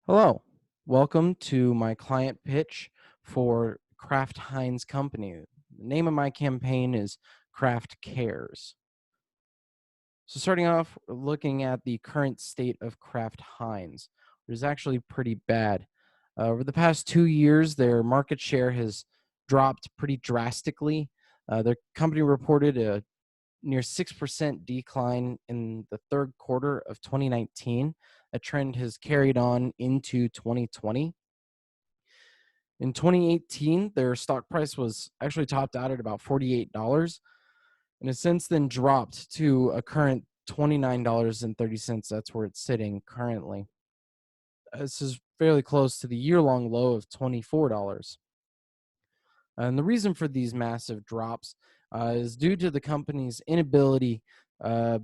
Hello, welcome to my client pitch for Kraft Heinz Company. The name of my campaign is Kraft Cares. So, starting off, looking at the current state of Kraft Heinz, which is actually pretty bad. Over the past 2 years, their market share has dropped pretty drastically. Their company reported a near 6% decline in the third quarter of 2019. A trend has carried on into 2020. In 2018, their stock price was actually topped out at about $48 and has since then dropped to a current $29.30. That's where it's sitting currently. This is fairly close to the year-long low of $24. And the reason for these massive drops is due to the company's inability uh,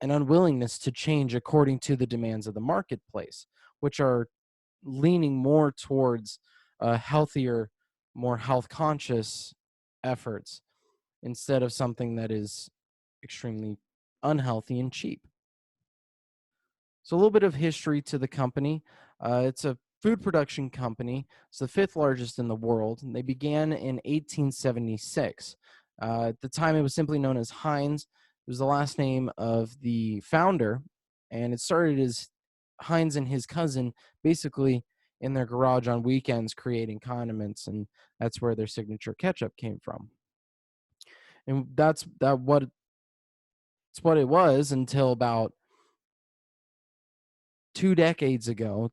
and unwillingness to change according to the demands of the marketplace, which are leaning more towards healthier, more health conscious efforts instead of something that is extremely unhealthy and cheap. So, a little bit of history to the company. It's a food production company. It's the fifth largest in the world. And they began in 1876. At the time, it was simply known as Heinz. It was the last name of the founder, and it started as Heinz and his cousin basically in their garage on weekends creating condiments, and that's where their signature ketchup came from. And it's what it was until about 3 decades ago,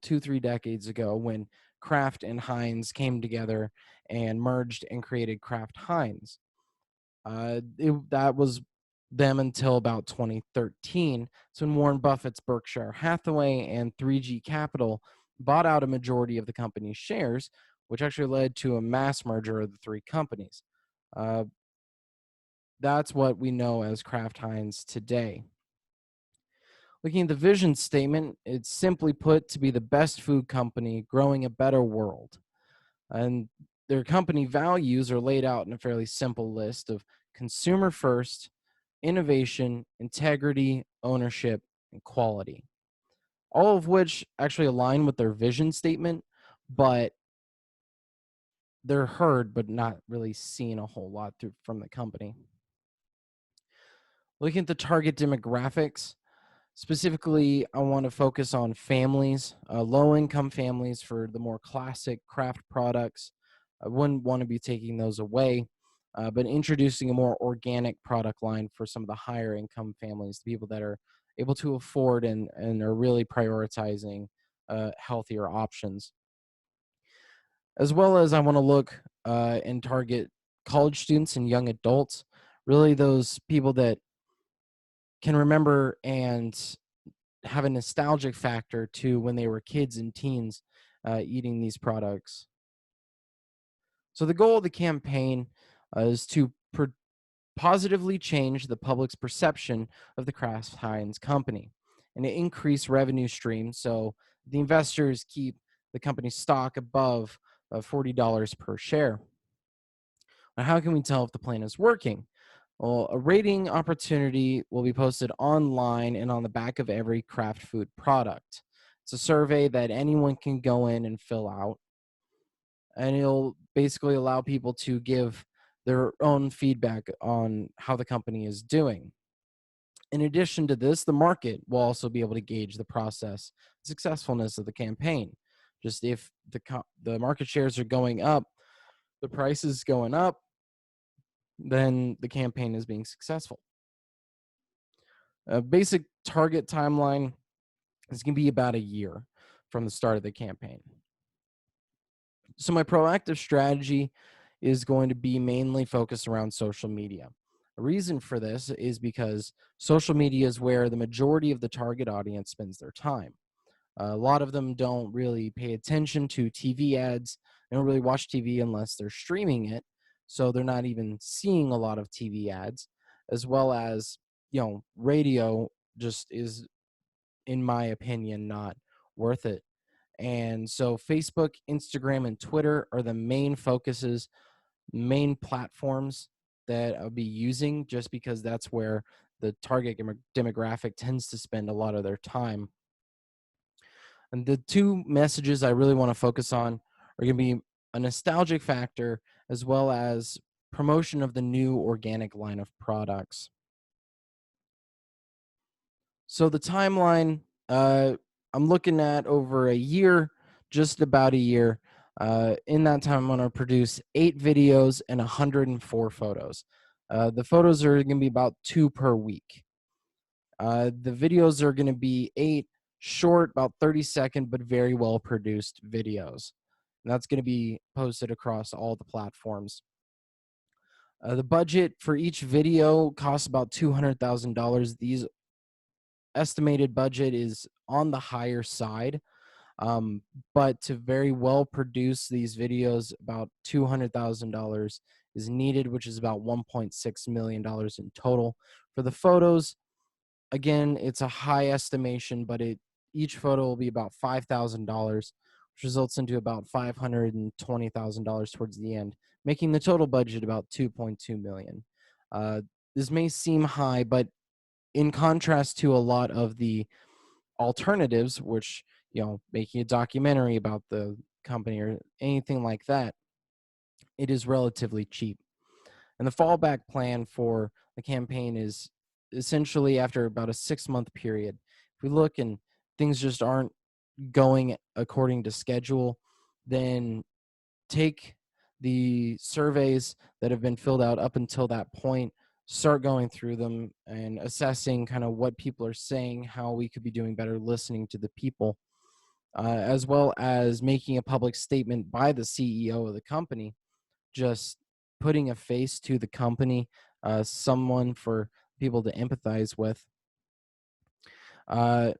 when Kraft and Heinz came together and merged and created Kraft Heinz. That was them until about 2013. So when Warren Buffett's Berkshire Hathaway and 3G Capital bought out a majority of the company's shares, which actually led to a mass merger of the three companies. Uh, that's what we know as Kraft Heinz today. Looking at the vision statement, it's simply put to be the best food company growing a better world. And their company values are laid out in a fairly simple list of consumer first, innovation, integrity, ownership, and quality. All of which actually align with their vision statement, but they're heard but not really seen a whole lot from the company. Looking at the target demographics, specifically, I want to focus on families, low-income families for the more classic Kraft products. I wouldn't want to be taking those away, but introducing a more organic product line for some of the higher income families, the people that are able to afford and are really prioritizing healthier options. As well as I want to look and target college students and young adults, really those people that can remember and have a nostalgic factor to when they were kids and teens eating these products. So the goal of the campaign is to positively change the public's perception of the Kraft Heinz company and to increase revenue streams so the investors keep the company's stock above $40 per share. Now, how can we tell if the plan is working? Well, a rating opportunity will be posted online and on the back of every Kraft food product. It's a survey that anyone can go in and fill out, and it'll basically allow people to give their own feedback on how the company is doing. In addition to this, the market will also be able to gauge the process, successfulness of the campaign. Just if the market shares are going up, the price is going up, then the campaign is being successful. A basic target timeline is going to be about a year from the start of the campaign. So my proactive strategy is going to be mainly focused around social media. A reason for this is because social media is where the majority of the target audience spends their time. A lot of them don't really pay attention to TV ads. They don't really watch TV unless they're streaming it. So they're not even seeing a lot of TV ads, as well as, radio just is, in my opinion, not worth it. And so Facebook, Instagram, and Twitter are the main focuses, main platforms that I'll be using just because that's where the target demographic tends to spend a lot of their time. And the two messages I really want to focus on are going to be a nostalgic factor as well as promotion of the new organic line of products. So the timeline, I'm looking at over a year, just about a year. In that time, I'm going to produce 8 videos and 104 photos. The photos are going to be about 2 per week. The videos are going to be 8 short, about 30-second, but very well produced videos. And that's going to be posted across all the platforms. The budget for each video costs about $200,000. These estimated budget is on the higher side, but to very well produce these videos, about $200,000 is needed, which is about $1.6 million in total. For the photos, again, it's a high estimation, but each photo will be about $5,000, which results into about $520,000 towards the end, making the total budget about $2.2 million. This may seem high, but in contrast to a lot of the alternatives, which, making a documentary about the company or anything like that, it is relatively cheap. And the fallback plan for the campaign is essentially after about a 6-month period. If we look and things just aren't going according to schedule, then take the surveys that have been filled out up until that point, start going through them and assessing kind of what people are saying, how we could be doing better listening to the people, as well as making a public statement by the CEO of the company, just putting a face to the company, someone for people to empathize with, uh,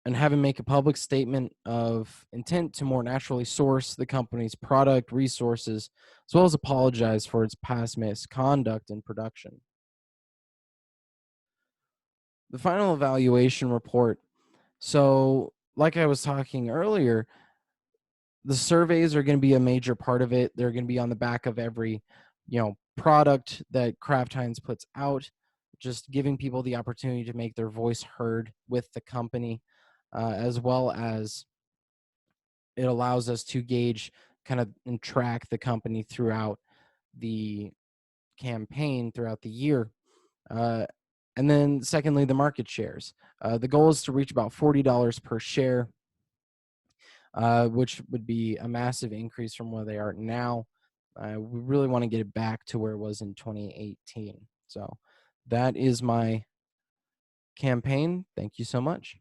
and have him make a public statement of intent to more naturally source the company's product resources, as well as apologize for its past misconduct in production. The final evaluation report. So, like I was talking earlier, the surveys are going to be a major part of it. They're going to be on the back of every, product that Kraft Heinz puts out, just giving people the opportunity to make their voice heard with the company, as well as it allows us to gauge kind of and track the company throughout the campaign throughout the year. Uh, and then secondly, the market shares. The goal is to reach about $40 per share, which would be a massive increase from where they are now. We really want to get it back to where it was in 2018. So that is my campaign. Thank you so much.